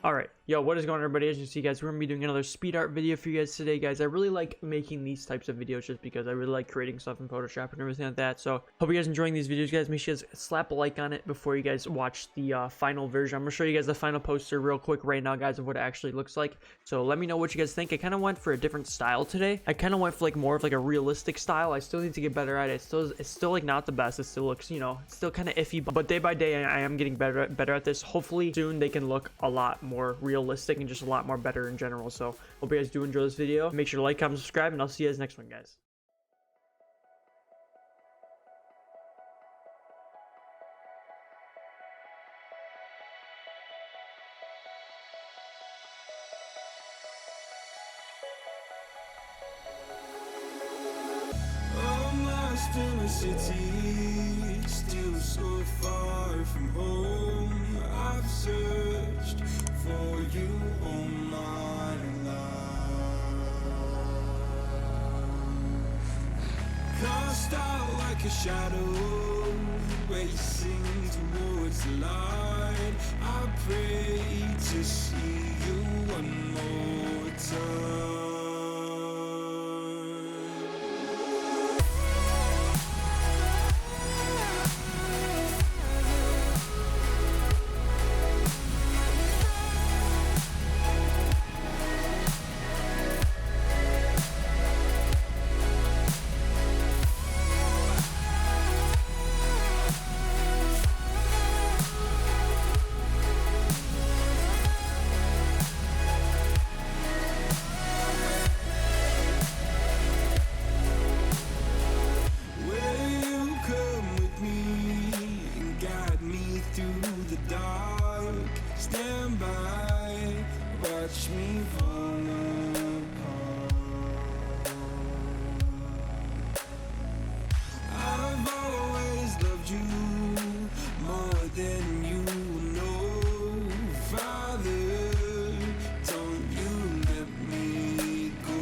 Alright, yo, what is going on, everybody? As you see, guys, we're going to be doing another speed art video for you guys today, guys. I really like making these types of videos just because I really like creating stuff in Photoshop and everything like that. So, hope you guys enjoying these videos, guys. Make sure you guys slap a like on it before you guys watch the final version. I'm going to show you guys the final poster real quick right now, guys, of what it actually looks like. So, let me know what you guys think. I kind of went for a different style today. I kind of went for, like, more of, like, a realistic style. I still need to get better at it. It's still like, not the best. It still looks, you know, it's still kind of iffy. But day by day, I am getting better at this. Hopefully, soon they can look a lot more realistic and just a lot more better in general. So hope you guys do enjoy this video. Make sure to like, comment, subscribe, and I'll see you guys next one, guys. I'm lost in a city, still so far from home. I've searched for you all night long, cast out like a shadow, racing towards the light. I pray to see you one more time. Stand by, watch me fall apart. I've always loved you more than you know. Father, don't you let me go.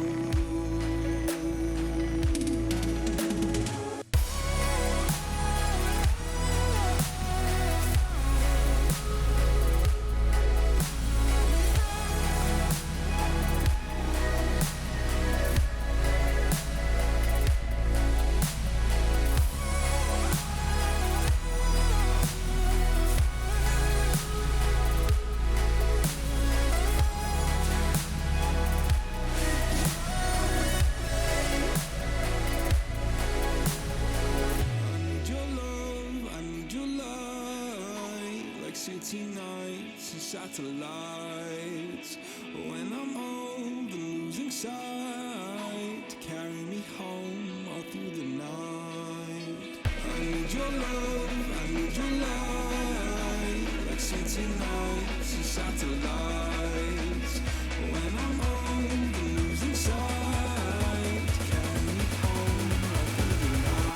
City nights and satellites. When I'm old and losing sight, carry me home all through the night. I need your love, I need your light. Like city nights and satellites. When I'm old and losing sight, carry me home all through the night.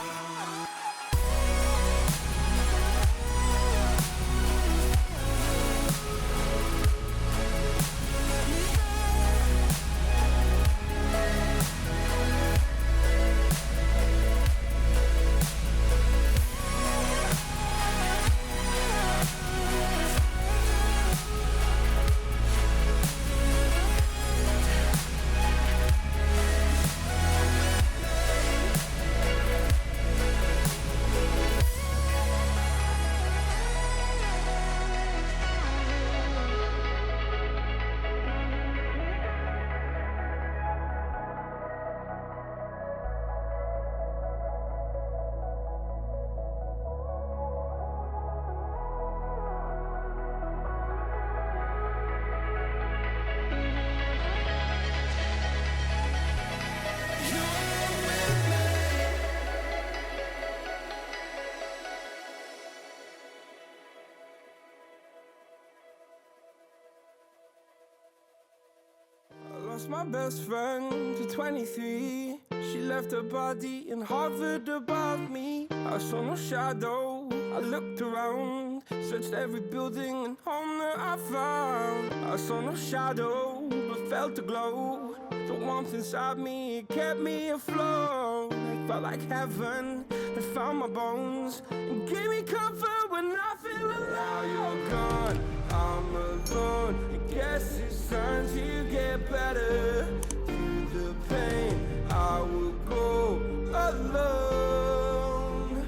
Lost my best friend to 23. She left her body and hovered above me. I saw no shadow, I looked around, searched every building and home that I found. I saw no shadow, but felt a glow. The warmth inside me, it kept me afloat. It felt like heaven that found my bones and gave me comfort when I feel alone. Now you're gone, I'm alone. I guess it's time to get better. Through the pain, I will go alone.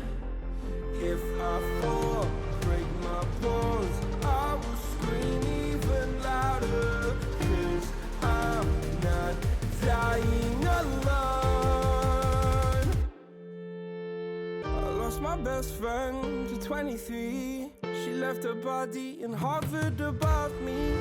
If I fall, break my bones, I will scream even louder. 'Cause I'm not dying alone. I lost my best friend to 23. She left her body and hovered above me.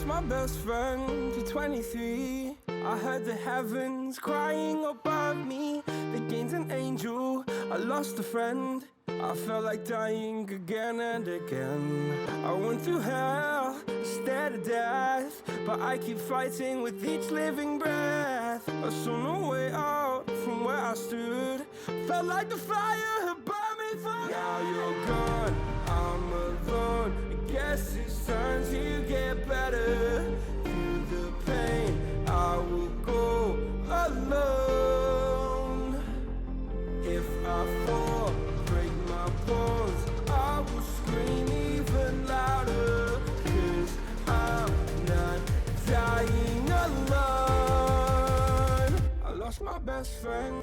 My best friend to 23. I heard the heavens crying above me. They gained an angel, I lost a friend. I felt like dying again and again. I went through hell, stared at death, but I keep fighting with each living breath. I saw no way out from where I stood. Felt like the fire had burned me through. Now you're gone, I'm alone. I guess it's time to get better. Through the pain, I will go alone. If I fall, break my bones, I will scream even louder. 'Cause I'm not dying alone. I lost my best friend.